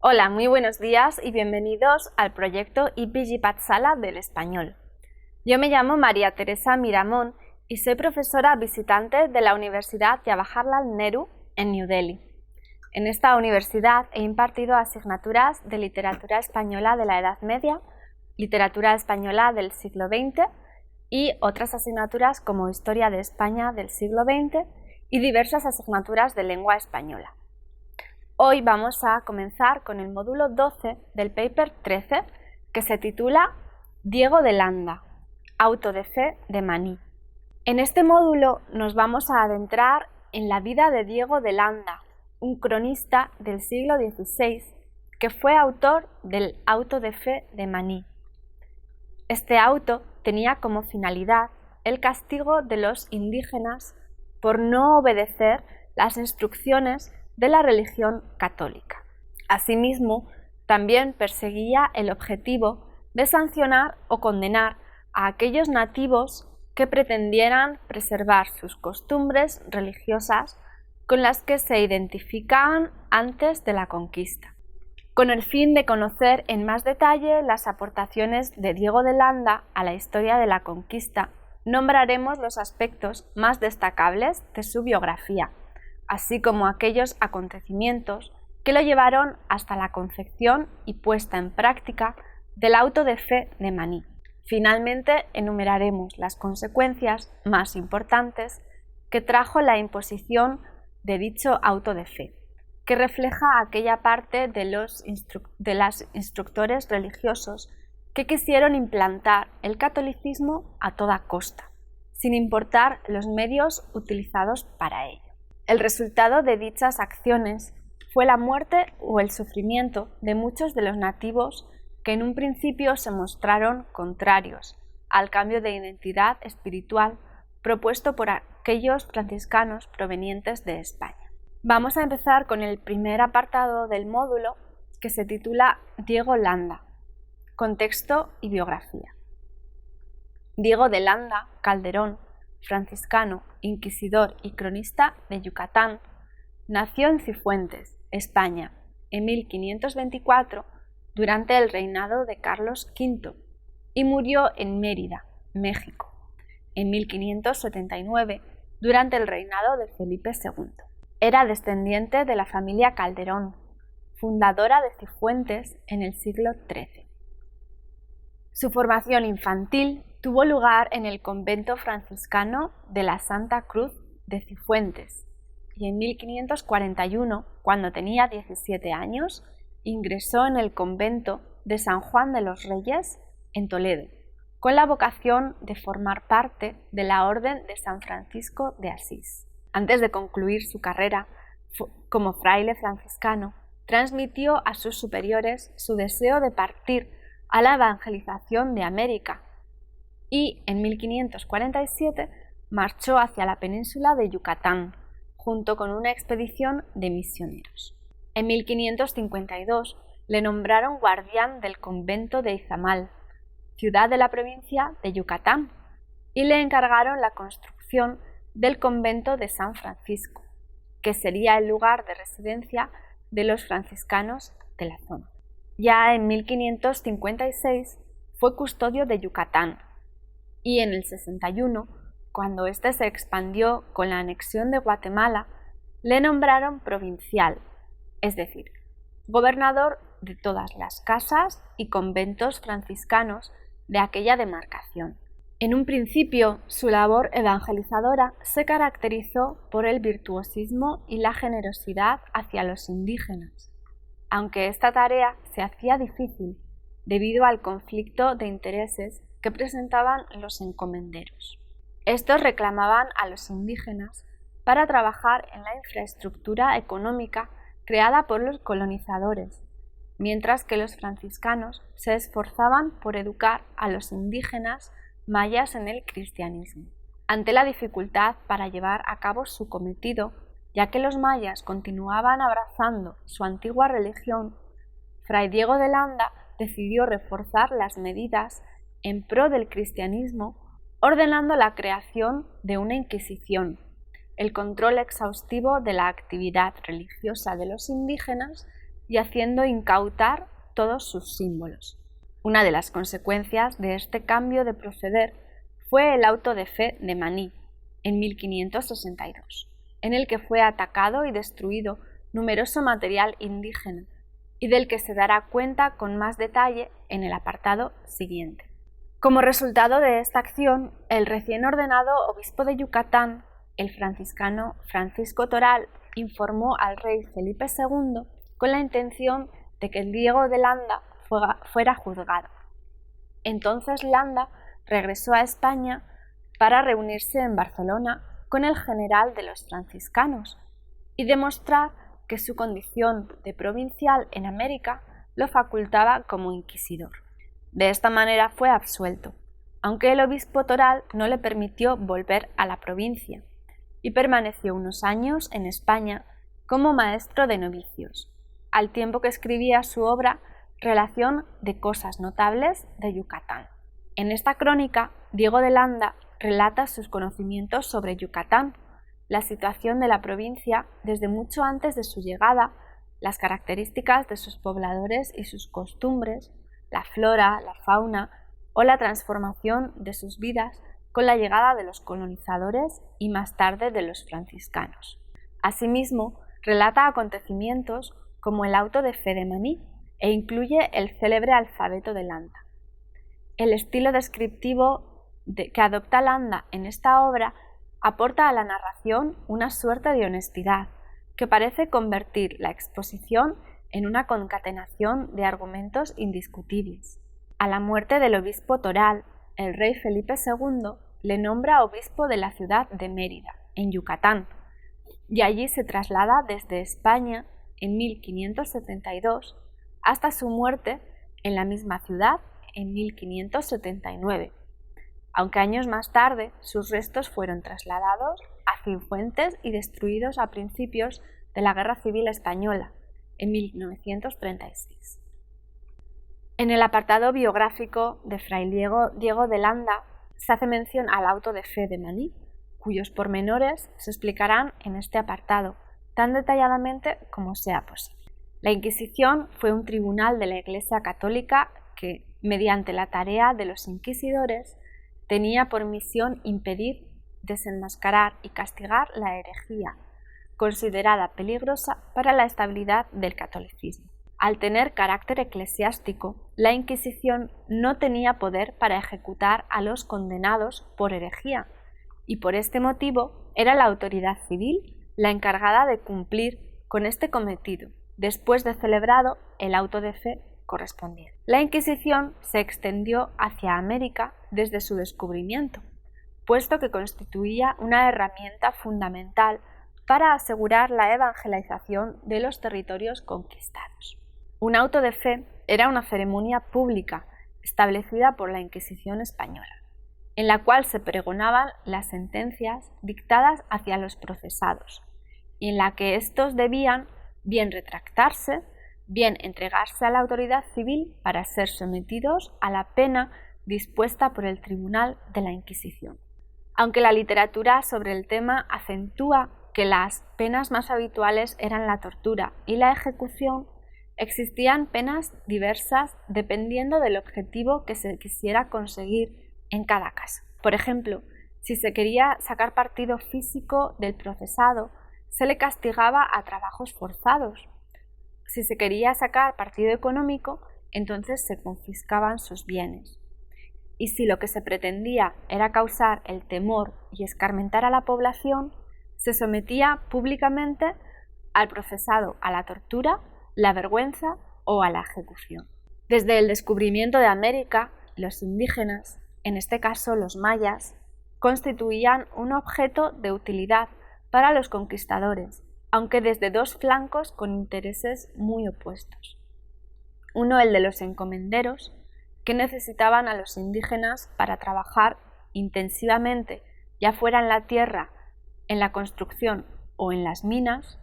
Hola, muy buenos días y bienvenidos al proyecto IPG Pathshala del español. Yo me llamo María Teresa Miramón y soy profesora visitante de la Universidad Jawaharlal Nehru en New Delhi. En esta universidad he impartido asignaturas de literatura española de la Edad Media, literatura española del siglo XX y otras asignaturas como Historia de España del siglo XX y diversas asignaturas de lengua española. Hoy vamos a comenzar con el módulo 12 del paper 13, que se titula Diego de Landa, auto de fe de Maní. En este módulo nos vamos a adentrar en la vida de Diego de Landa, un cronista del siglo XVI que fue autor del auto de fe de Maní. Este auto tenía como finalidad el castigo de los indígenas por no obedecer las instrucciones de la religión católica. Asimismo, también perseguía el objetivo de sancionar o condenar a aquellos nativos que pretendieran preservar sus costumbres religiosas con las que se identificaban antes de la conquista. Con el fin de conocer en más detalle las aportaciones de Diego de Landa a la historia de la conquista, nombraremos los aspectos más destacables de su biografía, así como aquellos acontecimientos que lo llevaron hasta la concepción y puesta en práctica del auto de fe de Maní. Finalmente, enumeraremos las consecuencias más importantes que trajo la imposición de dicho auto de fe, que refleja aquella parte de los instructores religiosos que quisieron implantar el catolicismo a toda costa, sin importar los medios utilizados para ello. El resultado de dichas acciones fue la muerte o el sufrimiento de muchos de los nativos que en un principio se mostraron contrarios al cambio de identidad espiritual propuesto por aquellos franciscanos provenientes de España. Vamos a empezar con el primer apartado del módulo, que se titula Diego Landa, contexto y biografía. Diego de Landa Calderón, franciscano, inquisidor y cronista de Yucatán, nació en Cifuentes, España, en 1524 durante el reinado de Carlos V y murió en Mérida, México, en 1579 durante el reinado de Felipe II. Era descendiente de la familia Calderón, fundadora de Cifuentes en el siglo XIII. Su formación infantil tuvo lugar en el convento franciscano de la Santa Cruz de Cifuentes y en 1541, cuando tenía 17 años, ingresó en el convento de San Juan de los Reyes en Toledo, con la vocación de formar parte de la Orden de San Francisco de Asís. Antes de concluir su carrera como fraile franciscano, transmitió a sus superiores su deseo de partir a la evangelización de América y en 1547 marchó hacia la península de Yucatán, junto con una expedición de misioneros. En 1552 le nombraron guardián del convento de Izamal, ciudad de la provincia de Yucatán, y le encargaron la construcción del convento de San Francisco, que sería el lugar de residencia de los franciscanos de la zona. Ya en 1556 fue custodio de Yucatán y en el 61, cuando éste se expandió con la anexión de Guatemala, le nombraron provincial, es decir, gobernador de todas las casas y conventos franciscanos de aquella demarcación. En un principio, su labor evangelizadora se caracterizó por el virtuosismo y la generosidad hacia los indígenas, aunque esta tarea se hacía difícil debido al conflicto de intereses que presentaban los encomenderos. Estos reclamaban a los indígenas para trabajar en la infraestructura económica creada por los colonizadores, mientras que los franciscanos se esforzaban por educar a los indígenas mayas en el cristianismo. Ante la dificultad para llevar a cabo su cometido, ya que los mayas continuaban abrazando su antigua religión, Fray Diego de Landa decidió reforzar las medidas en pro del cristianismo, ordenando la creación de una Inquisición, el control exhaustivo de la actividad religiosa de los indígenas y haciendo incautar todos sus símbolos. Una de las consecuencias de este cambio de proceder fue el auto de fe de Maní, en 1562, en el que fue atacado y destruido numeroso material indígena, y del que se dará cuenta con más detalle en el apartado siguiente. Como resultado de esta acción, el recién ordenado obispo de Yucatán, el franciscano Francisco Toral, informó al rey Felipe II con la intención de que Diego de Landa fuera juzgado. Entonces Landa regresó a España para reunirse en Barcelona con el general de los franciscanos y demostrar que su condición de provincial en América lo facultaba como inquisidor. De esta manera fue absuelto, aunque el obispo Toral no le permitió volver a la provincia, y permaneció unos años en España como maestro de novicios, al tiempo que escribía su obra Relación de cosas notables de Yucatán. En esta crónica, Diego de Landa relata sus conocimientos sobre Yucatán, la situación de la provincia desde mucho antes de su llegada, las características de sus pobladores y sus costumbres, la flora, la fauna o la transformación de sus vidas con la llegada de los colonizadores y más tarde de los franciscanos. Asimismo, relata acontecimientos como el auto de fe de Maní e incluye el célebre alfabeto de Landa. El estilo descriptivo que adopta Landa en esta obra aporta a la narración una suerte de honestidad que parece convertir la exposición en una concatenación de argumentos indiscutibles. A la muerte del obispo Toral, el rey Felipe II le nombra obispo de la ciudad de Mérida, en Yucatán, y allí se traslada desde España en 1572 hasta su muerte en la misma ciudad en 1579, aunque años más tarde sus restos fueron trasladados a Cifuentes y destruidos a principios de la Guerra Civil Española, en 1936. En el apartado biográfico de Fray Diego de Landa se hace mención al auto de fe de Maní, cuyos pormenores se explicarán en este apartado tan detalladamente como sea posible. La Inquisición fue un tribunal de la Iglesia Católica que, mediante la tarea de los inquisidores, tenía por misión impedir, desenmascarar y castigar la herejía, considerada peligrosa para la estabilidad del catolicismo. Al tener carácter eclesiástico, la Inquisición no tenía poder para ejecutar a los condenados por herejía, y por este motivo era la autoridad civil la encargada de cumplir con este cometido, después de celebrado el auto de fe correspondiente. La Inquisición se extendió hacia América desde su descubrimiento, puesto que constituía una herramienta fundamental para asegurar la evangelización de los territorios conquistados. Un auto de fe era una ceremonia pública establecida por la Inquisición española, en la cual se pregonaban las sentencias dictadas hacia los procesados, y en la que éstos debían bien retractarse, bien entregarse a la autoridad civil para ser sometidos a la pena dispuesta por el Tribunal de la Inquisición. Aunque la literatura sobre el tema acentúa que las penas más habituales eran la tortura y la ejecución, existían penas diversas dependiendo del objetivo que se quisiera conseguir en cada caso. Por ejemplo, si se quería sacar partido físico del procesado, se le castigaba a trabajos forzados. Si se quería sacar partido económico, entonces se confiscaban sus bienes. Y si lo que se pretendía era causar el temor y escarmentar a la población, se sometía públicamente al procesado a la tortura, la vergüenza o a la ejecución. Desde el descubrimiento de América, los indígenas, en este caso los mayas, constituían un objeto de utilidad para los conquistadores, aunque desde dos flancos con intereses muy opuestos. Uno, el de los encomenderos, que necesitaban a los indígenas para trabajar intensivamente, ya fuera en la tierra, en la construcción o en las minas,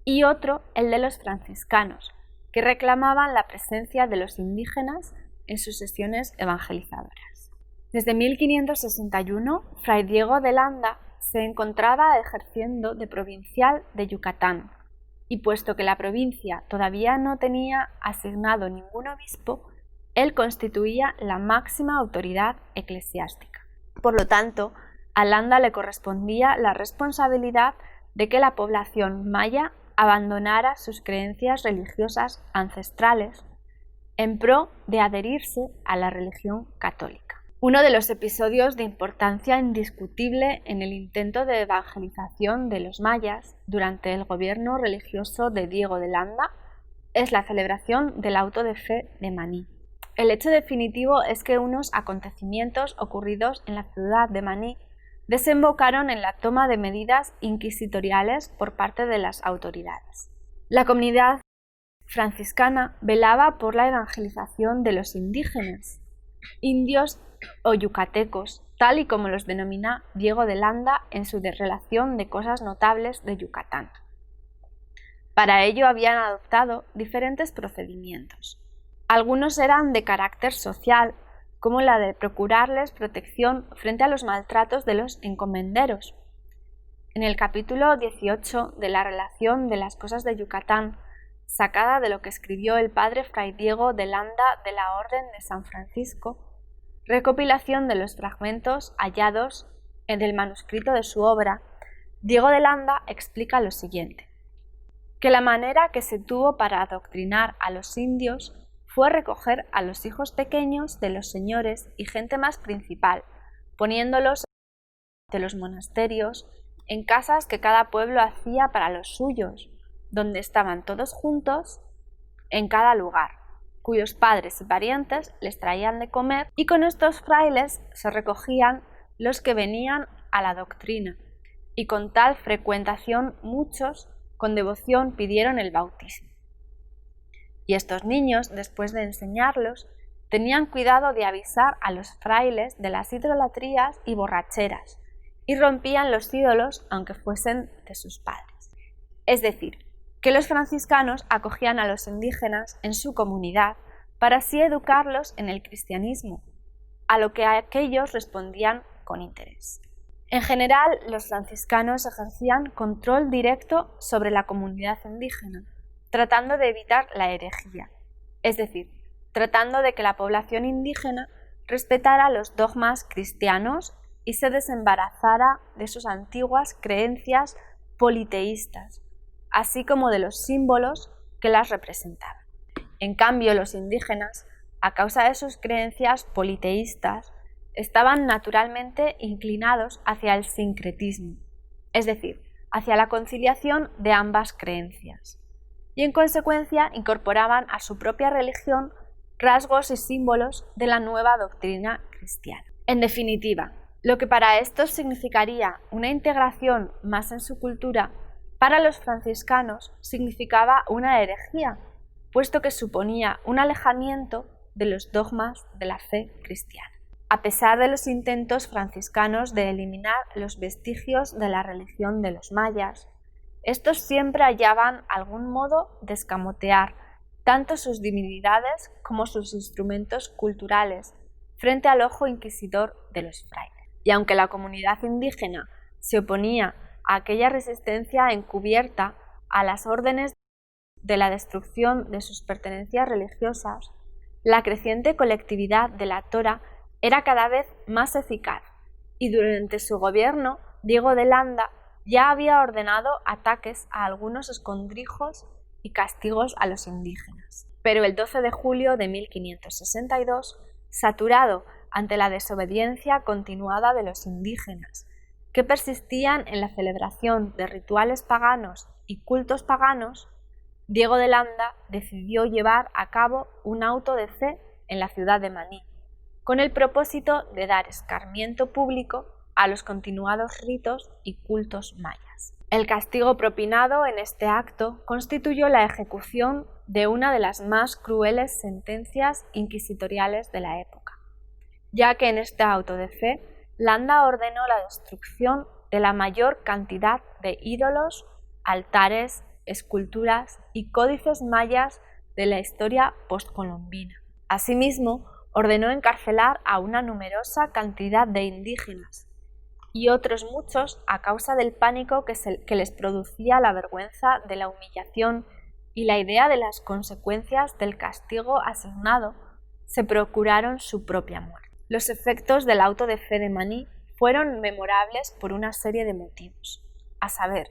y otro, el de los franciscanos, que reclamaban la presencia de los indígenas en sus sesiones evangelizadoras. Desde 1561, Fray Diego de Landa se encontraba ejerciendo de provincial de Yucatán, y puesto que la provincia todavía no tenía asignado ningún obispo, él constituía la máxima autoridad eclesiástica. Por lo tanto, a Landa le correspondía la responsabilidad de que la población maya abandonara sus creencias religiosas ancestrales en pro de adherirse a la religión católica. Uno de los episodios de importancia indiscutible en el intento de evangelización de los mayas durante el gobierno religioso de Diego de Landa es la celebración del auto de fe de Maní. El hecho definitivo es que unos acontecimientos ocurridos en la ciudad de Maní desembocaron en la toma de medidas inquisitoriales por parte de las autoridades. La comunidad franciscana velaba por la evangelización de los indígenas, indios o yucatecos, tal y como los denomina Diego de Landa en su relación de cosas notables de Yucatán. Para ello habían adoptado diferentes procedimientos. Algunos eran de carácter social, como la de procurarles protección frente a los maltratos de los encomenderos. En el capítulo 18 de la relación de las cosas de Yucatán, sacada de lo que escribió el padre Fray Diego de Landa de la Orden de San Francisco, recopilación de los fragmentos hallados en el manuscrito de su obra, Diego de Landa explica lo siguiente: que la manera que se tuvo para adoctrinar a los indios fue recoger a los hijos pequeños de los señores y gente más principal, poniéndolos de los monasterios en casas que cada pueblo hacía para los suyos, donde estaban todos juntos en cada lugar, cuyos padres y parientes les traían de comer, y con estos frailes se recogían los que venían a la doctrina, y con tal frecuentación muchos con devoción pidieron el bautismo. Y estos niños, después de enseñarlos, tenían cuidado de avisar a los frailes de las idolatrías y borracheras, y rompían los ídolos aunque fuesen de sus padres. Es decir, que los franciscanos acogían a los indígenas en su comunidad para así educarlos en el cristianismo, a lo que aquellos respondían con interés. En general, los franciscanos ejercían control directo sobre la comunidad indígena, tratando de evitar la herejía, es decir, tratando de que la población indígena respetara los dogmas cristianos y se desembarazara de sus antiguas creencias politeístas, así como de los símbolos que las representaban. En cambio, los indígenas, a causa de sus creencias politeístas, estaban naturalmente inclinados hacia el sincretismo, es decir, hacia la conciliación de ambas creencias, y en consecuencia incorporaban a su propia religión rasgos y símbolos de la nueva doctrina cristiana. En definitiva, lo que para estos significaría una integración más en su cultura, para los franciscanos significaba una herejía, puesto que suponía un alejamiento de los dogmas de la fe cristiana. A pesar de los intentos franciscanos de eliminar los vestigios de la religión de los mayas, estos siempre hallaban algún modo de escamotear tanto sus divinidades como sus instrumentos culturales frente al ojo inquisidor de los frailes. Y aunque la comunidad indígena se oponía a aquella resistencia encubierta a las órdenes de la destrucción de sus pertenencias religiosas, la creciente colectividad de la Torá era cada vez más eficaz, y durante su gobierno, Diego de Landa ya había ordenado ataques a algunos escondrijos y castigos a los indígenas. Pero el 12 de julio de 1562, saturado ante la desobediencia continuada de los indígenas, que persistían en la celebración de rituales paganos y cultos paganos, Diego de Landa decidió llevar a cabo un auto de fe en la ciudad de Maní, con el propósito de dar escarmiento público a los continuados ritos y cultos mayas. El castigo propinado en este acto constituyó la ejecución de una de las más crueles sentencias inquisitoriales de la época, ya que en este auto de fe Landa ordenó la destrucción de la mayor cantidad de ídolos, altares, esculturas y códices mayas de la historia postcolombina. Asimismo, ordenó encarcelar a una numerosa cantidad de indígenas, y otros muchos a causa del pánico que les producía la vergüenza de la humillación y la idea de las consecuencias del castigo asignado, se procuraron su propia muerte. Los efectos del auto de fe de Maní fueron memorables por una serie de motivos, a saber,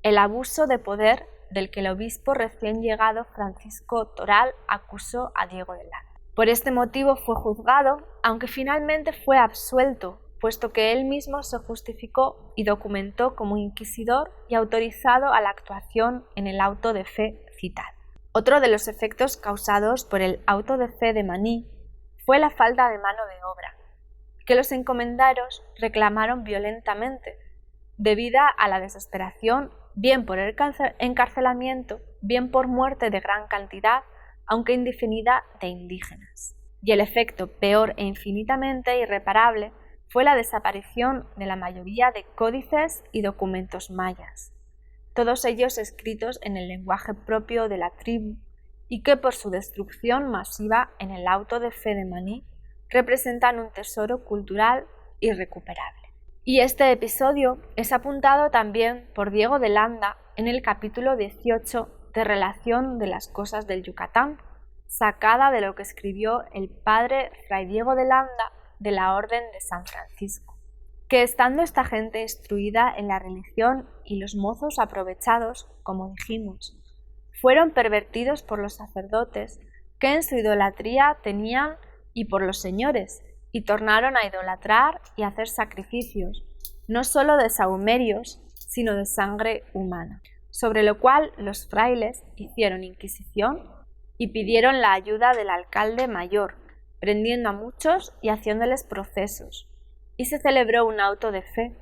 el abuso de poder del que el obispo recién llegado Francisco Toral acusó a Diego de Landa. Por este motivo fue juzgado, aunque finalmente fue absuelto, puesto que él mismo se justificó y documentó como inquisidor y autorizado a la actuación en el auto de fe citado. Otro de los efectos causados por el auto de fe de Maní fue la falta de mano de obra, que los encomenderos reclamaron violentamente, debida a la desesperación, bien por el encarcelamiento, bien por muerte de gran cantidad, aunque indefinida, de indígenas. Y el efecto peor e infinitamente irreparable fue la desaparición de la mayoría de códices y documentos mayas, todos ellos escritos en el lenguaje propio de la tribu, y que por su destrucción masiva en el auto de fe de Maní representan un tesoro cultural irrecuperable. Y este episodio es apuntado también por Diego de Landa en el capítulo 18 de Relación de las cosas del Yucatán, sacada de lo que escribió el padre Fray Diego de Landa de la Orden de San Francisco, que estando esta gente instruida en la religión y los mozos aprovechados, como dijimos, fueron pervertidos por los sacerdotes que en su idolatría tenían y por los señores, y tornaron a idolatrar y a hacer sacrificios, no sólo de sahumerios, sino de sangre humana, sobre lo cual los frailes hicieron inquisición y pidieron la ayuda del alcalde mayor, prendiendo a muchos y haciéndoles procesos, y se celebró un auto de fe,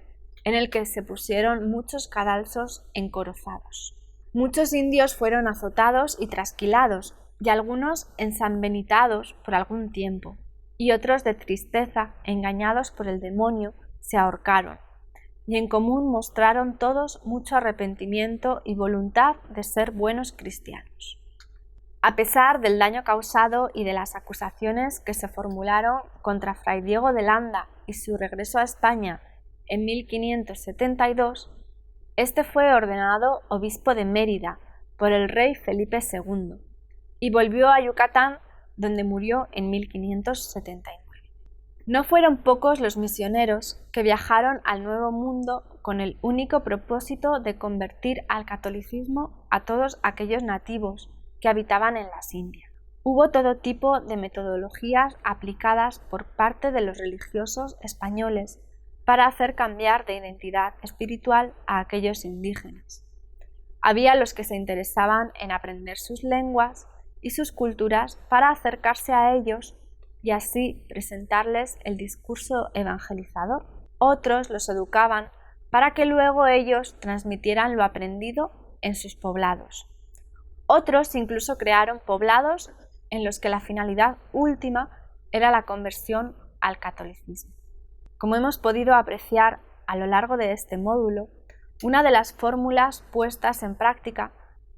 en el que se pusieron muchos cadalsos encorozados. Muchos indios fueron azotados y trasquilados, y algunos ensanbenitados por algún tiempo, y otros de tristeza, engañados por el demonio, se ahorcaron, y en común mostraron todos mucho arrepentimiento y voluntad de ser buenos cristianos. A pesar del daño causado y de las acusaciones que se formularon contra Fray Diego de Landa y su regreso a España en 1572, este fue ordenado obispo de Mérida por el rey Felipe II y volvió a Yucatán, donde murió en 1579. No fueron pocos los misioneros que viajaron al Nuevo Mundo con el único propósito de convertir al catolicismo a todos aquellos nativos que habitaban en las Indias. Hubo todo tipo de metodologías aplicadas por parte de los religiosos españoles para hacer cambiar de identidad espiritual a aquellos indígenas. Había los que se interesaban en aprender sus lenguas y sus culturas para acercarse a ellos y así presentarles el discurso evangelizador. Otros los educaban para que luego ellos transmitieran lo aprendido en sus poblados. Otros incluso crearon poblados en los que la finalidad última era la conversión al catolicismo. Como hemos podido apreciar a lo largo de este módulo, una de las fórmulas puestas en práctica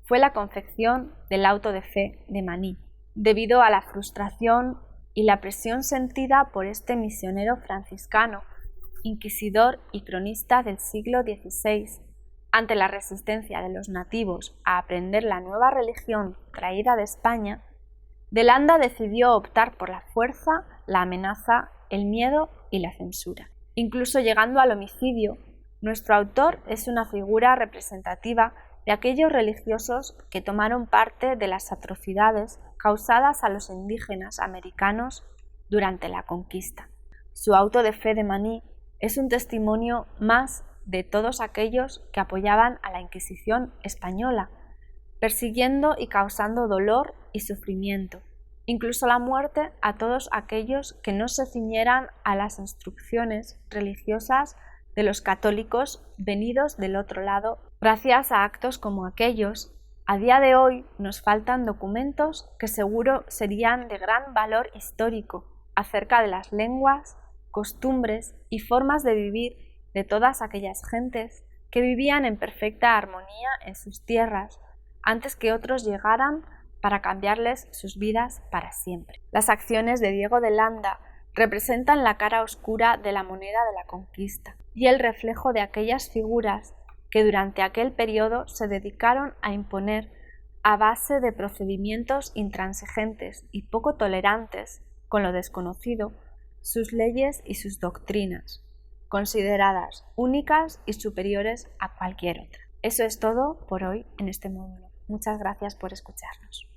fue la confección del auto de fe de Maní, debido a la frustración y la presión sentida por este misionero franciscano, inquisidor y cronista del siglo XVI, ante la resistencia de los nativos a aprender la nueva religión traída de España. De Landa decidió optar por la fuerza, la amenaza, el miedo y la censura. Incluso llegando al homicidio, nuestro autor es una figura representativa de aquellos religiosos que tomaron parte de las atrocidades causadas a los indígenas americanos durante la conquista. Su auto de fe de Maní es un testimonio más de todos aquellos que apoyaban a la Inquisición española, persiguiendo y causando dolor y sufrimiento, incluso la muerte a todos aquellos que no se ciñeran a las instrucciones religiosas de los católicos venidos del otro lado. Gracias a actos como aquellos, a día de hoy nos faltan documentos que seguro serían de gran valor histórico acerca de las lenguas, costumbres y formas de vivir de todas aquellas gentes que vivían en perfecta armonía en sus tierras antes que otros llegaran para cambiarles sus vidas para siempre. Las acciones de Diego de Landa representan la cara oscura de la moneda de la conquista y el reflejo de aquellas figuras que durante aquel periodo se dedicaron a imponer, a base de procedimientos intransigentes y poco tolerantes con lo desconocido, sus leyes y sus doctrinas, consideradas únicas y superiores a cualquier otra. Eso es todo por hoy en este módulo. Muchas gracias por escucharnos.